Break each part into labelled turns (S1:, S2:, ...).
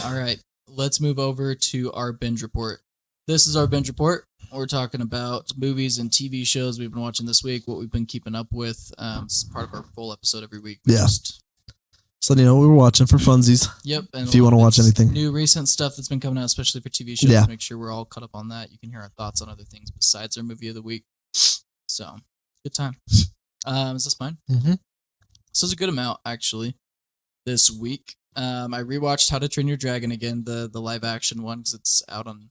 S1: All right, let's move over to our binge report. This is our binge report. We're talking about movies and TV shows we've been watching this week, what we've been keeping up with. It's part of our full episode every week.
S2: Yeah. So you know what we were watching for funsies.
S1: Yep. And
S2: if you want to watch anything.
S1: New recent stuff that's been coming out, especially for TV shows.
S2: Yeah.
S1: Make sure we're all caught up on that. You can hear our thoughts on other things besides our movie of the week. So, good time. Is this mine?
S2: Mm-hmm.
S1: So it's a good amount, actually, this week. I rewatched How to Train Your Dragon again, the live action one, because it's out on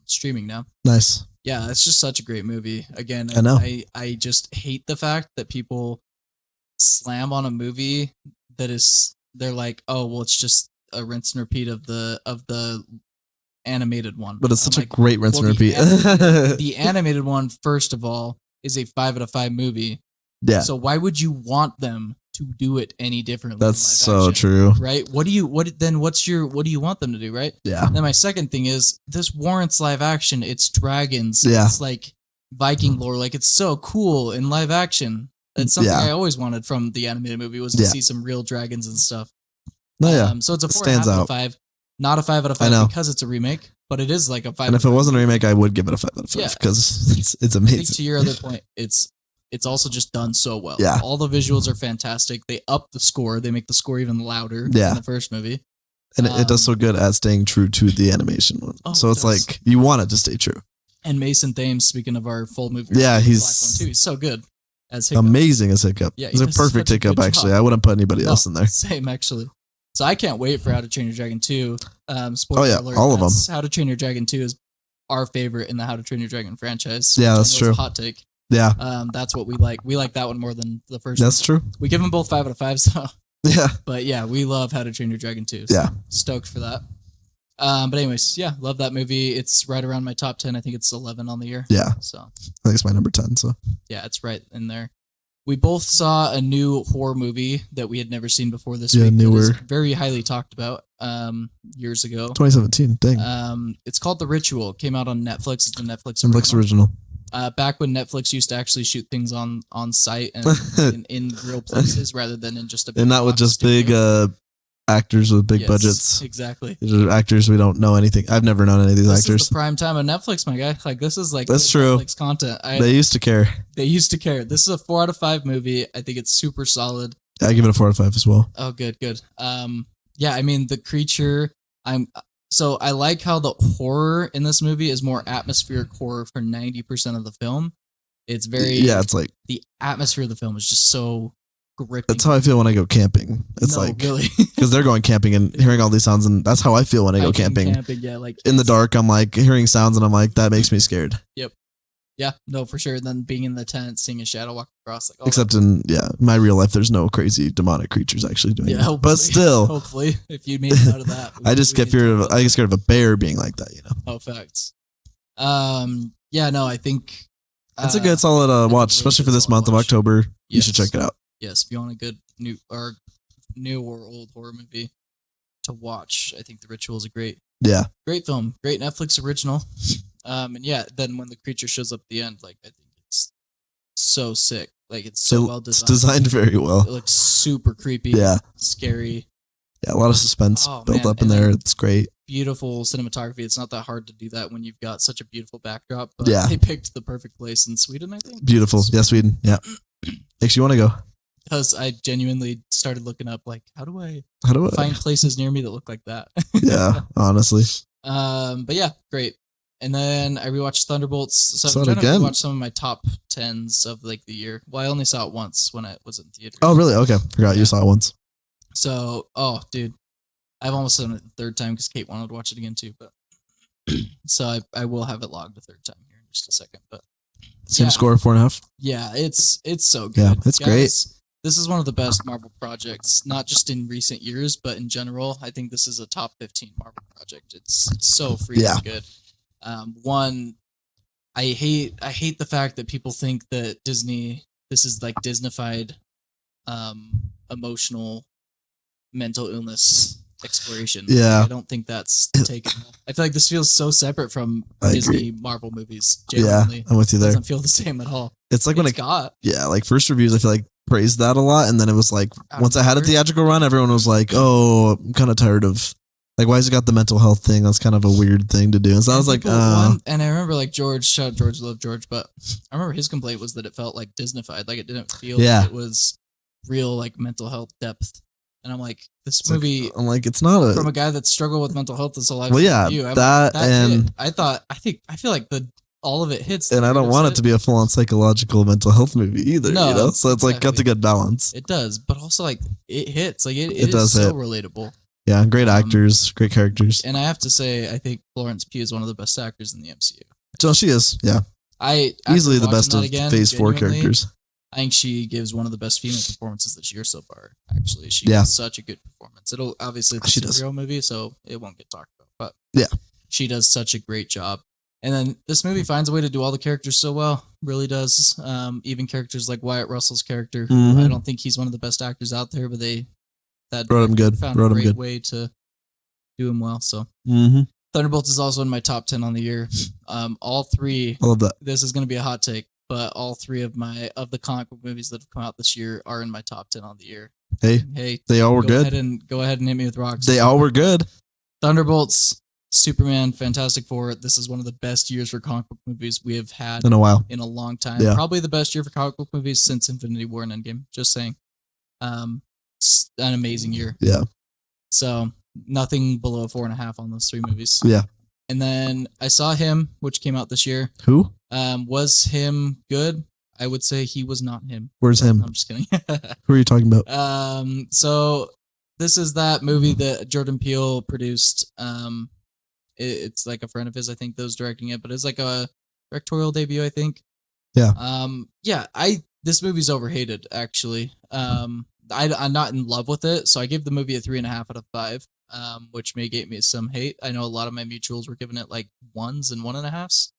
S1: streaming now.
S2: Nice.
S1: Yeah, it's just such a great movie. Again,
S2: I know.
S1: I just hate the fact that people slam on a movie that is, they're like, oh, well, it's just a rinse and repeat of the animated one.
S2: But it's such a great rinse and repeat.
S1: The animated one, first of all, is a 5 out of 5 movie.
S2: Yeah.
S1: So why would you want them to do it any differently?
S2: That's so true.
S1: Right? What do you want them to do, right?
S2: Yeah.
S1: And then my second thing is, this warrants live action. It's dragons.
S2: Yeah.
S1: It's like Viking lore. Like, it's so cool in live action. That's something I always wanted from the animated movie, was to see some real dragons and stuff.
S2: No, yeah.
S1: So it's a 4.5 out of 5. Not a 5 out of 5 because it's a remake, but it is like a 5
S2: And if it wasn't a remake, I would give it a 5 out of 5 because it's amazing.
S1: I think to your other point, it's also just done so well.
S2: Yeah.
S1: All the visuals are fantastic. They up the score. They make the score even louder in the first movie.
S2: And it does so good at staying true to the animation one. So it's like, you want it to stay true.
S1: And Mason Thames, speaking of our full movie.
S2: Yeah,
S1: he's Black one too. He's so good as Hiccup.
S2: Amazing as Hiccup.
S1: Yeah,
S2: he's a perfect Hiccup, actually. I wouldn't put anybody else in there.
S1: Same, actually. So I can't wait for How to Train Your Dragon 2. Spoiler alert,
S2: all of them.
S1: How to Train Your Dragon 2 is our favorite in the How to Train Your Dragon franchise.
S2: Yeah, that's true.
S1: Hot take.
S2: Yeah.
S1: That's what we like. We like that one more than the first
S2: That's true.
S1: We give them both 5 out of 5, so.
S2: Yeah.
S1: But yeah, we love How to Train Your Dragon 2. So
S2: yeah.
S1: Stoked for that. But anyways, yeah, love that movie. It's right around my top 10. I think it's 11 on the year.
S2: Yeah.
S1: So.
S2: I think it's my number 10, so.
S1: Yeah, it's right in there. We both saw a new horror movie that we had never seen before this week.
S2: Newer.
S1: Very highly talked about years ago.
S2: 2017, dang.
S1: It's called The Ritual. It came out on Netflix. It's a
S2: Netflix original.
S1: Back when Netflix used to actually shoot things on site and in real places rather than in just a big
S2: and not with just studio. Big actors with big budgets.
S1: Exactly.
S2: These are actors we don't know anything. I've never known any of these actors.
S1: This is the prime time of Netflix, my guy. Like, this is like
S2: that's true.
S1: Netflix content.
S2: They used to care.
S1: They used to care. This is a 4 out of 5 movie. I think it's super solid.
S2: I give it a 4 out of 5 as well.
S1: Oh, good. Yeah, I mean, the creature. So I like how the horror in this movie is more atmospheric horror for 90% of the film. It's very
S2: it's like
S1: the atmosphere of the film is just so gripping.
S2: That's how I feel when I go camping. It's
S1: really
S2: because they're going camping and hearing all these sounds, and that's how I feel when I go camping.
S1: Yeah, like
S2: in the dark, I'm like hearing sounds, and I'm like, that makes me scared.
S1: Yep. Yeah, no, for sure. And then being in the tent, seeing a shadow walk across, like
S2: except in my real life, there's no crazy demonic creatures actually doing that. But still,
S1: hopefully, if you made it out of that,
S2: I just get scared of a bear being like that.
S1: Oh, facts. Yeah, no, I think
S2: it's a good solid watch, especially for this month of October. You should check it out.
S1: Yes, if you want a good new or old horror movie to watch, I think The Ritual is a great film, great Netflix original. And yeah, then when the creature shows up at the end, like, I think it's so sick. Like, it's so well designed.
S2: It's designed very well.
S1: It looks super creepy. Scary.
S2: Yeah, a lot of suspense built up in there. It's great.
S1: Beautiful cinematography. It's not that hard to do that when you've got such a beautiful backdrop. But they picked the perfect place in Sweden, I think.
S2: Beautiful. Yeah, Sweden. Yeah. Makes you want to go.
S1: Because I genuinely started looking up, like, how do I find places near me that look like that?
S2: Yeah, honestly.
S1: But yeah, great. And then I rewatched Thunderbolts. So I'm trying to rewatch some of my top 10s of like the year. Well, I only saw it once when I was in theaters.
S2: Oh, really? Okay. Forgot you saw it once.
S1: So, dude, I've almost done it a third time because Kate wanted to watch it again too. But so I will have it logged a third time here in just a second. But
S2: same score, 4.5.
S1: Yeah, it's so good.
S2: Yeah, it's great.
S1: This is one of the best Marvel projects, not just in recent years, but in general. I think this is a top 15 Marvel project. It's so freaking good. One, I hate the fact that people think that this is like Disneyfied, emotional, mental illness exploration.
S2: Yeah.
S1: I don't think that's taken. I feel like this feels so separate from Disney Marvel movies. Genuinely.
S2: Yeah, I'm with you there.
S1: It doesn't feel the same at all.
S2: It's like like first reviews, I feel like praised that a lot, and then it was like once I had a theatrical run, everyone was like, "Oh, I'm kind of tired of like why has it got the mental health thing? That's kind of a weird thing to do." And so I was like,
S1: and I remember like George, love George, but I remember his complaint was that it felt like Disneyfied, like it didn't feel like it was real like mental health depth. And I'm like, this movie.
S2: Like, I'm like, it's not
S1: from a guy that struggled with mental health this whole life.
S2: Well, yeah, that and
S1: I feel like all of it hits.
S2: And I don't want it to be a full-on psychological mental health movie either. No, you know, so it's like got the good balance.
S1: It does, but also like it hits. Like it does so relatable.
S2: Yeah, great actors, great characters.
S1: And I have to say, I think Florence Pugh is one of the best actors in the MCU.
S2: So she is, yeah.
S1: Easily
S2: the best of Phase 4 characters.
S1: I think she gives one of the best female performances this year so far. Actually, she gives such a good performance. It'll obviously it's a superhero movie, so it won't get talked about. But she does such a great job. And then this movie finds a way to do all the characters so well. Really does. Even characters like Wyatt Russell's character, who I don't think he's one of the best actors out there, but
S2: wrote him good.
S1: Found a great way to do him well. So Thunderbolts is also in my top 10 on the year. All three. I love that. This is going to be a hot take, but all three of the comic book movies that have come out this year are in my top 10 on the year. Hey, they all were good. Go ahead and hit me with rocks.
S2: They all were good.
S1: Thunderbolts, Superman, Fantastic Four. This is one of the best years for comic book movies we have had
S2: in a while,
S1: in a long time. Probably the best year for comic book movies since Infinity War and Endgame. Just saying, it's an amazing year.
S2: Yeah.
S1: So nothing below 4.5 on those three movies.
S2: Yeah.
S1: And then I saw Him, which came out this year.
S2: Who?
S1: Was Him good? I would say he was not him.
S2: Where's Him?
S1: I'm just kidding.
S2: Who are you talking about?
S1: So this is that movie that Jordan Peele produced. It's like a friend of his, I think, that was directing it, but it's like a directorial debut, I think.
S2: Yeah.
S1: This movie's overhated, actually. I'm not in love with it, so I gave the movie a 3.5 out of 5, which may get me some hate. I know a lot of my mutuals were giving it like 1s and 1.5s.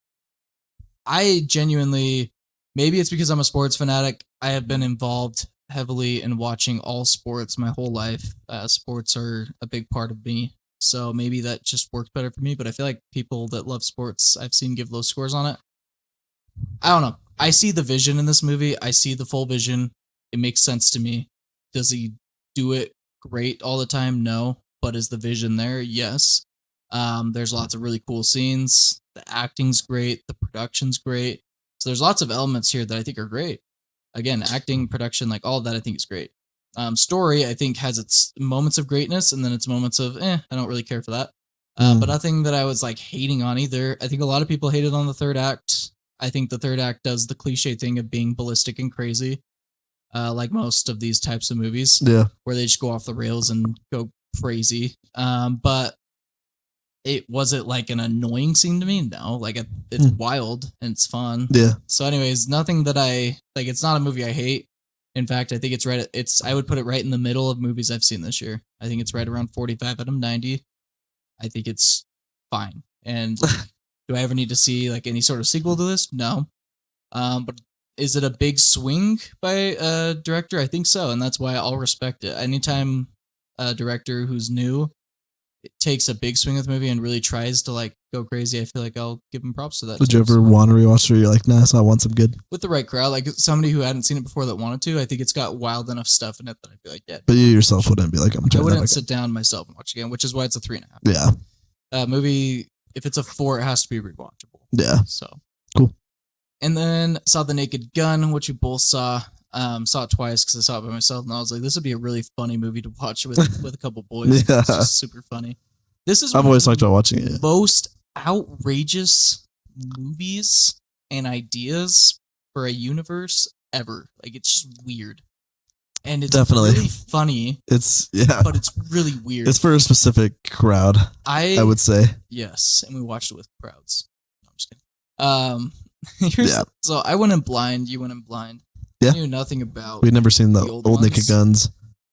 S1: I genuinely, maybe it's because I'm a sports fanatic. I have been involved heavily in watching all sports my whole life. Sports are a big part of me. So maybe that just worked better for me, but I feel like people that love sports, I've seen give low scores on it. I don't know. I see the vision in this movie. I see the full vision. It makes sense to me. Does he do it great all the time? No. But is the vision there? Yes. There's lots of really cool scenes. The acting's great. The production's great. So there's lots of elements here that I think are great. Again, acting, production, like all of that I think is great. Story, I think, has its moments of greatness and then its moments of, I don't really care for that. But nothing that I was like hating on either. I think a lot of people hated on the third act. I think the third act does the cliche thing of being ballistic and crazy, like most of these types of movies, where they just go off the rails and go crazy. But was it like an annoying scene to me? No, like it's wild and it's fun.
S2: Yeah.
S1: So anyways, nothing that I like. It's not a movie I hate. In fact, I think it's right. I would put it right in the middle of movies I've seen this year. I think it's right around 45 out of 90. I think it's fine. And do I ever need to see like any sort of sequel to this? No. But is it a big swing by a director? I think so, and that's why I'll respect it. Anytime a director who's new takes a big swing with the movie and really tries to like go crazy, I feel like I'll give him props to that.
S2: Did you ever want to rewatch it? Or you're like, nah, I want some good.
S1: With the right crowd, like somebody who hadn't seen it before that wanted to, I think it's got wild enough stuff in it that I'd be like, yeah.
S2: But you yourself wouldn't be like,
S1: I wouldn't sit down myself and watch again, which is why it's a 3.5.
S2: Yeah.
S1: Movie, if it's a 4, it has to be rewatchable.
S2: Yeah.
S1: So
S2: cool.
S1: And then saw The Naked Gun, which we both saw. Saw it twice because I saw it by myself, and I was like, this would be a really funny movie to watch with a couple boys.
S2: Yeah.
S1: It's just super funny. This is
S2: I've always liked about watching it.
S1: Most outrageous movies and ideas for a universe ever. Like, it's just weird. And it's
S2: definitely
S1: really funny. But it's really weird.
S2: It's for a specific crowd, I would say.
S1: Yes, and we watched it with crowds. No, I'm just kidding. So I went in blind. You went in blind.
S2: Yeah.
S1: I knew nothing about.
S2: We'd never seen the old Naked Guns.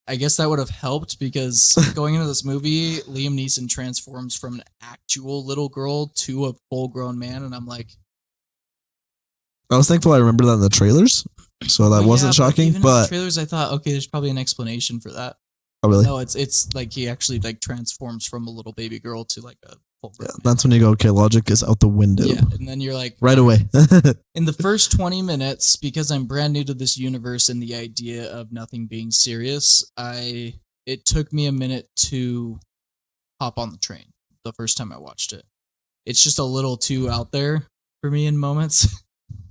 S1: I guess that would have helped because going into this movie, Liam Neeson transforms from an actual little girl to a full-grown man, and I'm like,
S2: I was thankful I remember that in the trailers, so that wasn't shocking.
S1: Even in the trailers, I thought, okay, there's probably an explanation for that.
S2: Oh, really?
S1: No, it's like he actually like transforms from a little baby girl to like a
S2: Yeah, that's when you go, okay, logic is out the window.
S1: Yeah, and then you're like...
S2: Right away.
S1: In the first 20 minutes, because I'm brand new to this universe and the idea of nothing being serious, it took me a minute to hop on the train the first time I watched it. It's just a little too out there for me in moments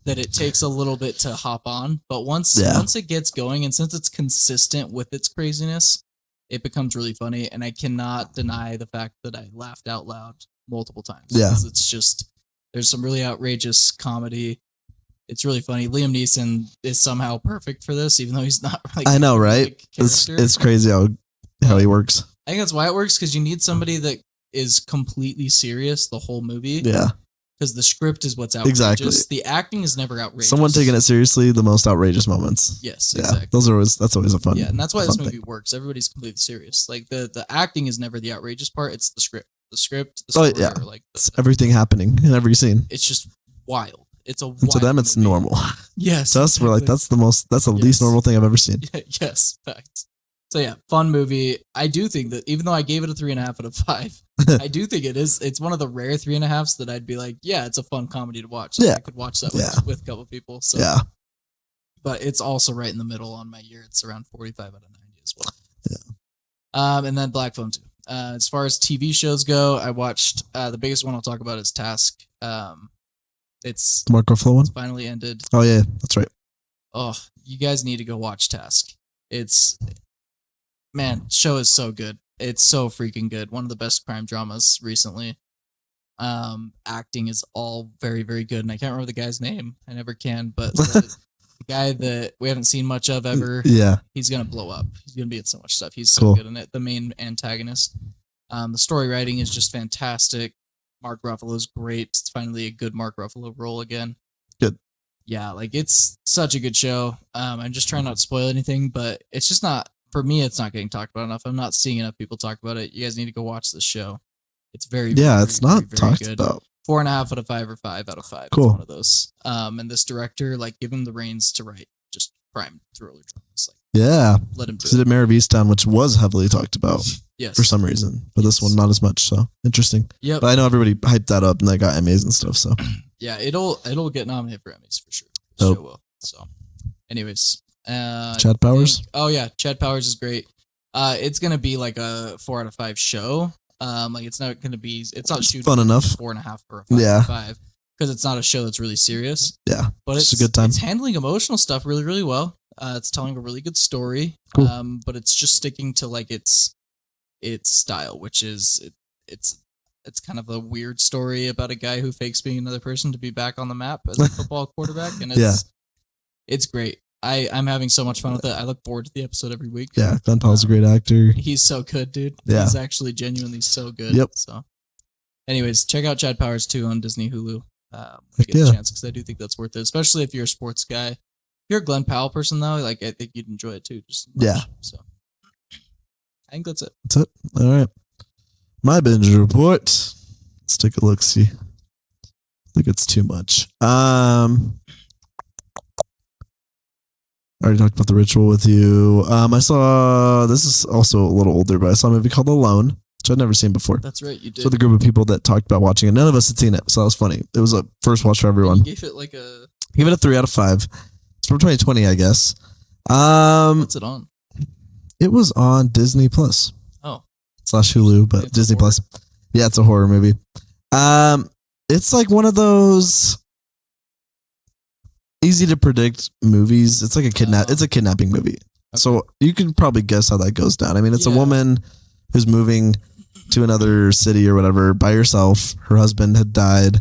S1: that it takes a little bit to hop on. But once it gets going, and since it's consistent with its craziness, it becomes really funny. And I cannot deny the fact that I laughed out loud multiple times.
S2: Yeah.
S1: It's just, there's some really outrageous comedy. It's really funny. Liam Neeson is somehow perfect for this, even though he's not really...
S2: I know, right? It's crazy how he works.
S1: I think that's why it works, because you need somebody that is completely serious the whole movie.
S2: Yeah.
S1: Because the script is what's outrageous.
S2: Exactly.
S1: The acting is never outrageous.
S2: Someone taking it seriously, the most outrageous moments.
S1: Yes,
S2: yeah,
S1: exactly.
S2: That's always a fun.
S1: Yeah, and that's why this movie
S2: thing.
S1: works. Everybody's completely serious. Like the acting is never the outrageous part. It's the script. The story.
S2: Yeah.
S1: Like
S2: it's everything happening in every scene.
S1: It's just wild. It's a wild
S2: and to them, it's
S1: movie.
S2: normal.
S1: Yes.
S2: To us, we're like, that's the least normal thing I've ever seen.
S1: Yes, facts. So yeah, fun movie. I do think that even though I gave it a 3.5 out of 5, I do think it's one of the rare 3.5s that I'd be like, yeah, it's a fun comedy to watch. Like, I could watch that with a couple of people. So
S2: yeah.
S1: But it's also right in the middle on my year. It's around 45 out of 90 as well.
S2: Yeah.
S1: And then Black Phone 2. As far as TV shows go, I watched the biggest one I'll talk about is Task. It's
S2: the Mark Ruffalo one.
S1: It's finally ended.
S2: Oh yeah, that's right.
S1: Oh, you guys need to go watch Task. Man, show is so good. It's so freaking good. One of the best crime dramas recently. Acting is all very, very good, and I can't remember the guy's name. I never can, but the guy that we haven't seen much of ever.
S2: Yeah,
S1: he's gonna blow up. He's gonna be in so much stuff. He's so good in it. The main antagonist. The story writing is just fantastic. Mark Ruffalo's great. It's finally a good Mark Ruffalo role again.
S2: Good.
S1: Yeah, like it's such a good show. I'm just trying not to spoil anything, but it's just not, for me, it's not getting talked about enough. I'm not seeing enough people talk about it. You guys need to go watch this show. It's
S2: it's not talked about.
S1: 4.5 out of 5 or 5 out of 5.
S2: Cool.
S1: It's one of those. And this director, like, give him the reins to write just crime thriller dramas. Like,
S2: yeah.
S1: Let him do
S2: it. He did Mayor of Easttown, which was heavily talked about.
S1: Yes.
S2: For some reason. But this one, not as much. So interesting.
S1: Yep.
S2: But I know everybody hyped that up and they got Emmys and stuff. So
S1: yeah, it'll get nominated for Emmys for sure. The show will. So, anyways,
S2: Chad Powers.
S1: Chad Powers is great. It's gonna be like a 4 out of 5 show. Like it's not shooting
S2: fun enough.
S1: 4.5 or a 5 out of 5 because it's not a show that's really serious.
S2: Yeah,
S1: but it's
S2: a good time.
S1: It's handling emotional stuff really, really well. It's telling a really good story.
S2: Cool.
S1: But it's just sticking to like its style, which is it's kind of a weird story about a guy who fakes being another person to be back on the map as a football quarterback, and it's great. I'm having so much fun with it. I look forward to the episode every week.
S2: Yeah, Glenn Powell's a great actor.
S1: He's so good, dude.
S2: Yeah.
S1: He's actually genuinely so good.
S2: Yep.
S1: So, anyways, check out Chad Powers 2 on Disney Hulu. When you get a chance, because I do think that's worth it, especially if you're a sports guy. If you're a Glenn Powell person, though, like I think you'd enjoy it too. Just So, I think that's it.
S2: That's it. All right. My binge report. Let's take a look. See. I think it's too much. I already talked about The Ritual with you. I saw, this is also a little older, but I saw a movie called Alone, which I'd never seen before.
S1: That's right, you did.
S2: So the group of people that talked about watching it, none of us had seen it, so that was funny. It was a first watch for everyone.
S1: You gave it like a...
S2: Give it a 3 out of 5. It's from 2020, I guess.
S1: What's it on?
S2: It was on Disney Plus.
S1: Oh.
S2: / Hulu, but Disney Plus. Yeah, it's a horror movie. It's like one of those easy to predict movies. It's like it's a kidnapping movie. Okay. So you can probably guess how that goes down. I mean, it's a woman who's moving to another city or whatever by herself. Her husband had died.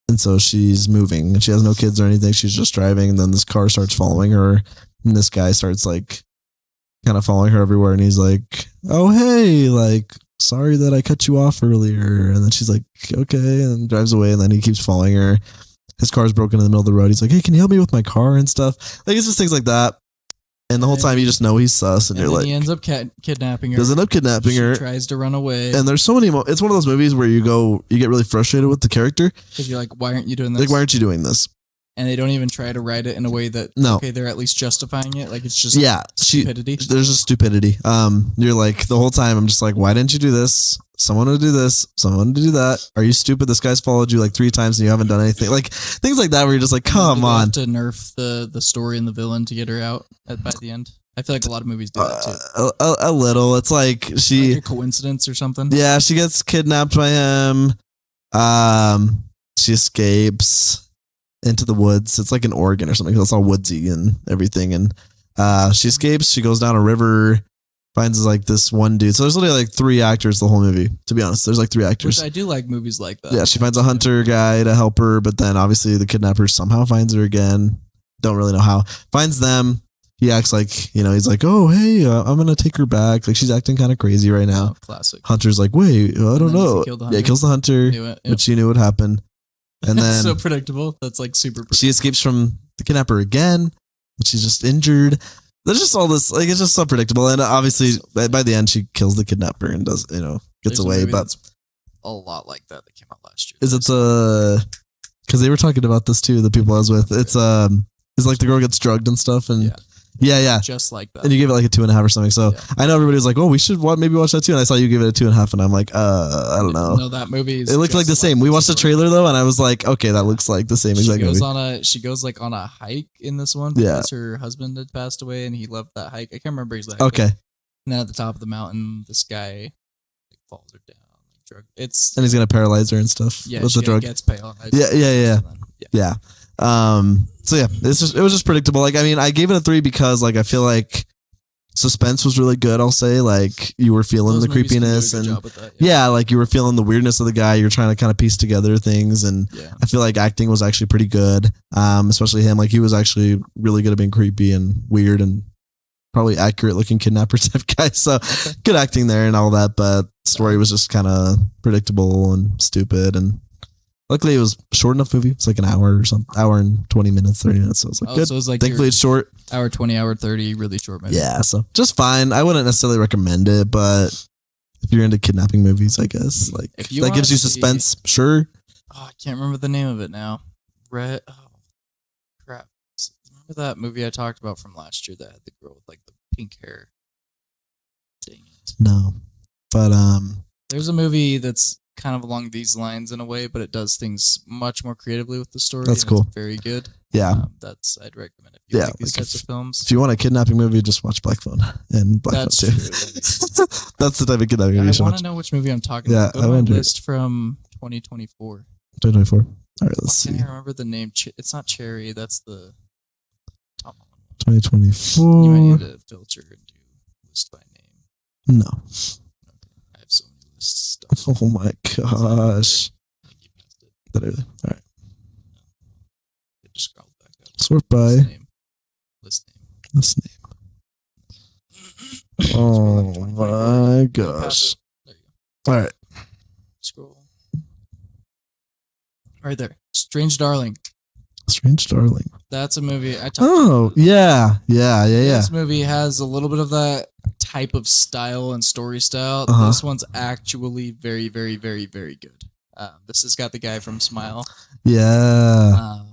S2: And so she's moving and she has no kids or anything. She's just driving. And then this car starts following her. And this guy starts like kind of following her everywhere. And he's like, oh, hey, like, sorry that I cut you off earlier. And then she's like, okay. And drives away. And then he keeps following her. His car's broken in the middle of the road. He's like, hey, can you help me with my car and stuff? Like, it's just things like that. And the whole time you just know he's sus. And you're like,
S1: he ends up kidnapping her.
S2: Does end up kidnapping her.
S1: Tries to run away.
S2: And there's so many, it's one of those movies where you get really frustrated with the character.
S1: Because you're like, why aren't you doing this?
S2: Like, why aren't you doing this?
S1: And they don't even try to write it in a way that, okay, they're at least justifying it. Like, it's just stupidity.
S2: There's just stupidity. You're like, the whole time I'm just like, why didn't you do this? someone to do this, someone to do that. Are you stupid? This guy's followed you like 3 times and you haven't done anything. Like things like that where you're just like, come on.
S1: Have to nerf the story and the villain to get her out by the end. I feel like a lot of movies do that too.
S2: A little. It's like
S1: like a coincidence or something.
S2: Yeah, she gets kidnapped by him. She escapes into the woods. It's like in Oregon or something. It's all woodsy and everything. And she escapes. She goes down a river. Finds like this one dude. So there's literally like 3 actors the whole movie. To be honest, there's like 3 actors.
S1: Which I do like movies like that.
S2: Yeah, she finds a hunter guy to help her, but then obviously the kidnapper somehow finds her again. Don't really know how. Finds them. He acts like, he's like, oh, hey, I'm going to take her back. Like she's acting kind of crazy right now.
S1: Oh, classic.
S2: Hunter's like, wait, I don't know. He kills the hunter, which she knew would happen. And then
S1: so predictable. That's like super predictable.
S2: She escapes from the kidnapper again, but she's just injured. There's just all this, like, it's just so predictable. And obviously, by the end, she kills the kidnapper and does, gets away. But
S1: a lot like that came out last year.
S2: Is it because they were talking about this too, the people I was with. It's like the girl gets drugged and stuff. And yeah.
S1: Just like that.
S2: And you gave it like a 2.5 or something. So I know everybody was like, oh, we should maybe watch that too. And I saw you give it a 2.5. And I'm like, I don't know.
S1: No, that movie
S2: it looked like the same. We watched the trailer though. And I was like, okay, that looks like the same exact movie.
S1: She goes like on a hike in this one.
S2: Yeah.
S1: Because her husband had passed away and he loved that hike. I can't remember exactly.
S2: Okay.
S1: And then at the top of the mountain, this guy like, falls her down. Like, and
S2: he's going to paralyze her and stuff.
S1: Yeah.
S2: With the drug.
S1: Gets paralyzed.
S2: Yeah. So yeah, it was just predictable. Like, I mean, I gave it a 3 because like I feel like suspense was really good. I'll say like you were feeling the creepiness and like you were feeling the weirdness of the guy. You're trying to kind of piece together things, and I feel like acting was actually pretty good. Especially him. Like he was actually really good at being creepy and weird and probably accurate looking kidnapper type guy. So good acting there and all that, but story was just kind of predictable and stupid. And luckily, it was a short enough movie. It's like an hour or something, hour and 20 minutes, 30 minutes. So it was like good.
S1: So it was like
S2: thankfully, it's short.
S1: Hour 20, hour 30, really short movie.
S2: Yeah, so just fine. I wouldn't necessarily recommend it, but if you're into kidnapping movies, I guess like if that gives you suspense, sure.
S1: Oh, I can't remember the name of it now. Oh, crap. Remember that movie I talked about from last year that had the girl with like the pink hair? Dang it.
S2: No, but
S1: there's a movie that's kind of along these lines in a way, but it does things much more creatively with the story.
S2: That's cool.
S1: It's very good.
S2: Yeah.
S1: I'd recommend if you like these types of films.
S2: If you want a kidnapping movie, just watch Black Phone and Black Phone 2. That's the type of kidnapping movie you should watch.
S1: I want to know which movie I'm talking about. Go to my list from 2024.
S2: 2024. All right, let's see.
S1: I can't remember the name. It's not Cherry. That's the top one.
S2: 2024.
S1: You might need to filter and do list by name.
S2: No.
S1: I have so many lists.
S2: Oh my gosh. All right.
S1: Just scroll back up.
S2: Sort by
S1: list
S2: name. Oh my gosh.
S1: There you go.
S2: All right.
S1: Scroll. Right there. Strange Darling.
S2: That's
S1: a movie I talked
S2: about. Yeah.
S1: This movie has a little bit of that type of style and story style. This one's actually very, very, very, very good. This has got the guy from Smile.
S2: Yeah.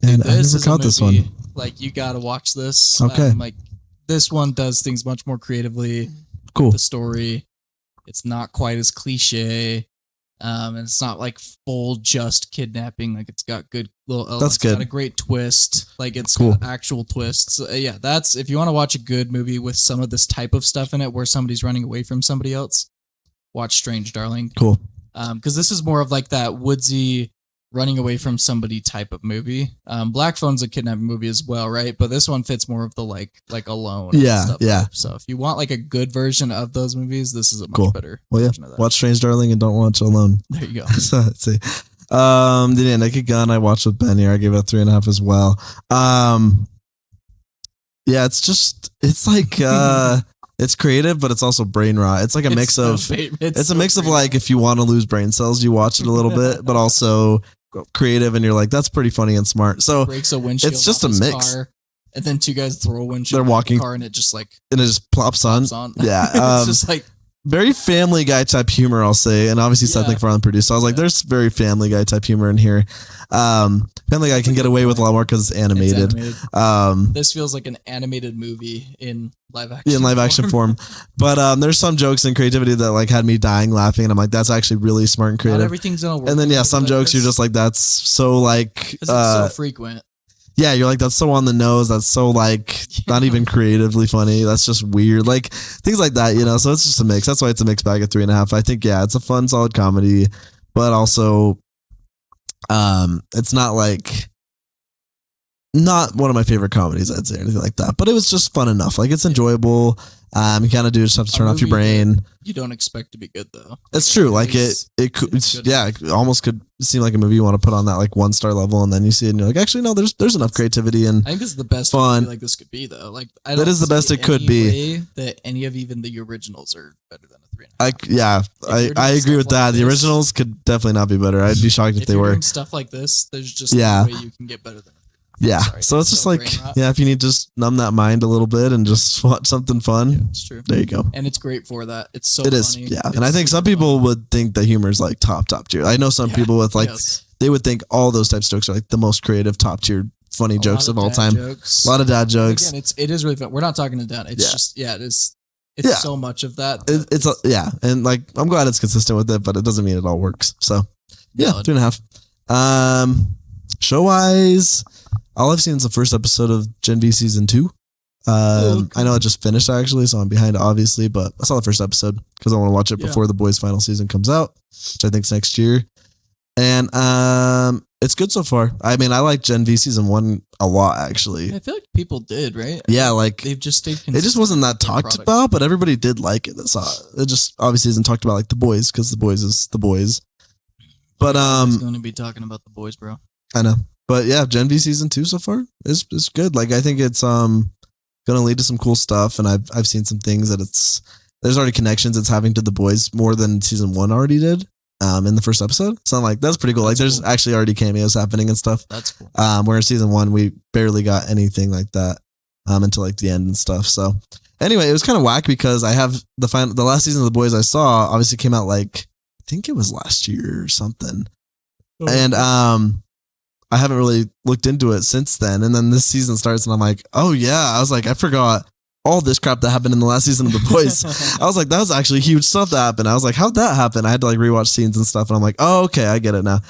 S2: And I never caught this one.
S1: Like, you gotta watch this.
S2: Okay.
S1: Like, this one does things much more creatively.
S2: Cool.
S1: The story, it's not quite as cliche. And it's not like full just kidnapping. Like, it's got good little elements.
S2: That's good.
S1: It's got a great twist. Like, it's got actual twists. That's if you want to watch a good movie with some of this type of stuff in it, where somebody's running away from somebody else, watch Strange Darling.
S2: Cool.
S1: Because this is more of like that woodsy running away from somebody type of movie. Black Phone's a kidnapping movie as well, right? But this one fits more of the like Alone.
S2: Yeah.
S1: So if you want like a good version of those movies, this is a much better version of that.
S2: Watch Strange Darling and don't watch Alone.
S1: There you go.
S2: So let's see. The Naked Gun I watched with Ben here. I gave it a 3.5 as well. It's like it's creative, but it's also brain rot. It's like a mix of it's a mix of like, if you want to lose brain cells, you watch it a little bit, but also creative, and you're like, that's pretty funny and smart. So
S1: breaks a windshield.
S2: It's just a mix.
S1: Car, and then 2 guys throw a windshield.
S2: They're walking
S1: car, and it just
S2: plops on. Yeah,
S1: it's just like
S2: very Family Guy type humor, I'll say, and obviously Seth MacFarlane produced. So I was like, there's very Family Guy type humor in here. Family Guy can get away with a lot more because it's animated.
S1: This feels like an animated movie in live action.
S2: Yeah, in live action form. But there's some jokes and creativity that like had me dying laughing, and I'm like, that's actually really smart and creative.
S1: Not everything's gonna work.
S2: And then some jokes you're just like, that's so like
S1: it's so frequent.
S2: Yeah, you're like, that's so on the nose. That's so like not even creatively funny. That's just weird. Like things like that, So it's just a mix. That's why it's a mixed bag of 3.5. I think, it's a fun, solid comedy, but also, it's not one of my favorite comedies, I'd say, or anything like that. But it was just fun enough. Like it's enjoyable. You kind of do just have to turn off your brain.
S1: You don't expect to be good though.
S2: It's true. Like it could, it almost could seem like a movie you want to put on that like 1-star level, and then you see it and you're like, actually no, there's enough creativity and
S1: I think this is the best
S2: fun.
S1: Like this could be though. Like
S2: that is the best it could be.
S1: That any of even the originals are better than a 3.5.
S2: I agree with that. The originals could definitely not be better. I'd be shocked if they were.
S1: Doing stuff like this, there's just no way you can get better than.
S2: Yeah, so it's just like, if you need to just numb that mind a little bit and just watch something fun,
S1: it's true.
S2: There you go.
S1: And it's great for that. It's so
S2: funny. And I think some people would think the humor is like top tier. I know some people with like, they would think all those types of jokes are like the most creative, top tier, funny jokes of all time. A lot of dad jokes.
S1: Again, it is really fun. We're not talking it down. It's just, it is. It's so much of that.
S2: It's and like I'm glad it's consistent with it, but it doesn't mean it all works. So 2.5. Show wise. All I've seen is the first episode of Gen V season 2. I know it just finished actually, so I'm behind obviously, but I saw the first episode because I want to watch it before the boys' final season comes out, which I think is next year. And it's good so far. I mean, I like Gen V season 1 a lot actually.
S1: I feel like people did, right?
S2: Yeah, like
S1: they've just stayed consistent.
S2: It just wasn't that talked about, but everybody did like it. It just obviously isn't talked about like the boys because the boys is the boys. But
S1: it's going to be talking about the boys, bro.
S2: I know. But yeah, Gen V season 2 so far is good. Like I think it's gonna lead to some cool stuff, and I've seen some things that there's already connections it's having to the boys more than season 1 already did in the first episode. So I'm like, that's pretty cool. Like there's actually already cameos happening and stuff.
S1: That's cool.
S2: Whereas season 1 we barely got anything like that until like the end and stuff. So anyway, it was kind of whack because I have the last season of the boys I saw obviously came out like I think it was last year or something, and I haven't really looked into it since then. And then this season starts and I'm like, oh yeah. I was like, I forgot all this crap that happened in the last season of The Boys. I was like, that was actually huge stuff that happened. I was like, how'd that happen? I had to like rewatch scenes and stuff. And I'm like, oh, okay, I get it now.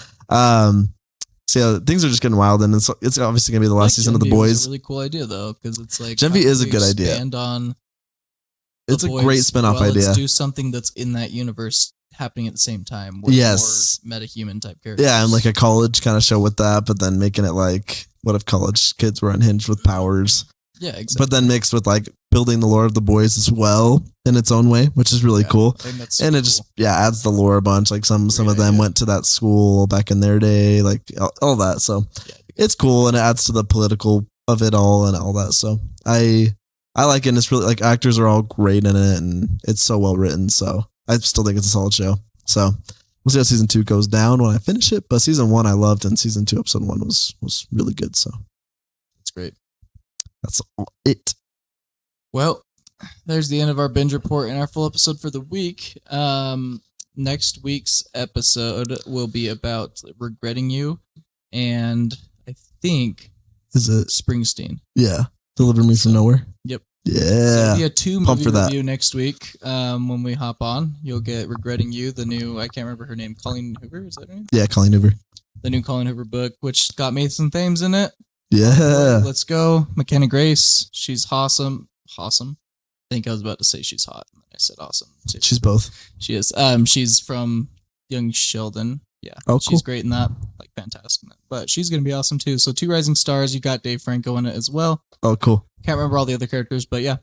S2: So yeah, things are just getting wild. And it's obviously going to be the last season of The Boys.
S1: It's a really cool idea though. Cause it's like,
S2: Gen V is a good idea. It's a great spinoff idea.
S1: Let's do something that's in that universe happening at the same time with more metahuman type characters.
S2: Yeah, and like a college kind of show with that, but then making it like, what if college kids were unhinged with powers?
S1: Yeah, exactly.
S2: But then mixed with like building the lore of the boys as well in its own way, which is really cool.
S1: I think that's
S2: and it just adds the lore a bunch. Like some of them went to that school back in their day, like all that. So it's cool and it adds to the political of it all and all that. So I like it. And it's really like actors are all great in it and it's so well written. So I still think it's a solid show. So we'll see how season 2 goes down when I finish it. But season 1 I loved, and season 2 episode 1 was really good. So
S1: that's great.
S2: That's it.
S1: Well, there's the end of our binge report and our full episode for the week. Next week's episode will be about Regretting You, and I think
S2: is it
S1: Springsteen?
S2: Yeah, Deliver Me from Nowhere.
S1: Yep.
S2: Yeah.
S1: So it'll be a 2 movie review next week. When we hop on, you'll get Regretting You, the new, I can't remember her name, Colleen Hoover, is that her name?
S2: Yeah, Colleen Hoover.
S1: The new Colleen Hoover book, which got Mason Thames in it.
S2: Yeah.
S1: Let's go. McKenna Grace, she's awesome. Awesome. I think I was about to say she's hot. And I said awesome.
S2: She's both.
S1: She is. She's from Young Sheldon. Yeah.
S2: Oh, cool.
S1: She's great in that. Like fantastic in that. But she's going to be awesome too. So 2 rising stars. You got Dave Franco in it as well.
S2: Oh, cool.
S1: Can't remember all the other characters, but yeah.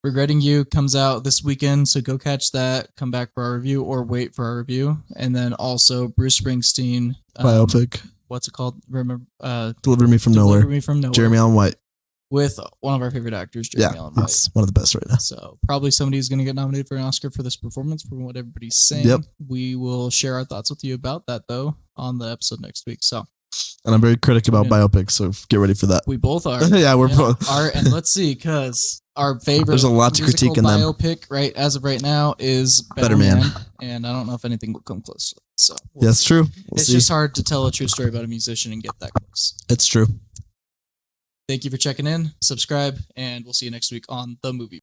S1: Regretting You comes out this weekend, so go catch that, come back for our review, or wait for our review. And then also Bruce Springsteen.
S2: Biopic.
S1: What's it called? Remember?
S2: Deliver Me from Nowhere.
S1: Deliver Me from Nowhere.
S2: Jeremy Allen White.
S1: With one of our favorite actors, Jeremy Allen White.
S2: That's one of the best right now.
S1: So probably somebody who's going to get nominated for an Oscar for this performance from what everybody's saying.
S2: Yep.
S1: We will share our thoughts with you about that, though, on the episode next week. So,
S2: and I'm very critic about biopics, so get ready for that.
S1: We both are.
S2: Yeah, we're both.
S1: And let's see, because our favorite.
S2: There's a lot to critique in them.
S1: Biopic, right? As of right now, is
S2: Better Man,
S1: and I don't know if anything will come close to it. So
S2: that's true.
S1: It's just hard to tell a true story about a musician and get that close.
S2: It's true.
S1: Thank you for checking in. Subscribe, and we'll see you next week on The Movie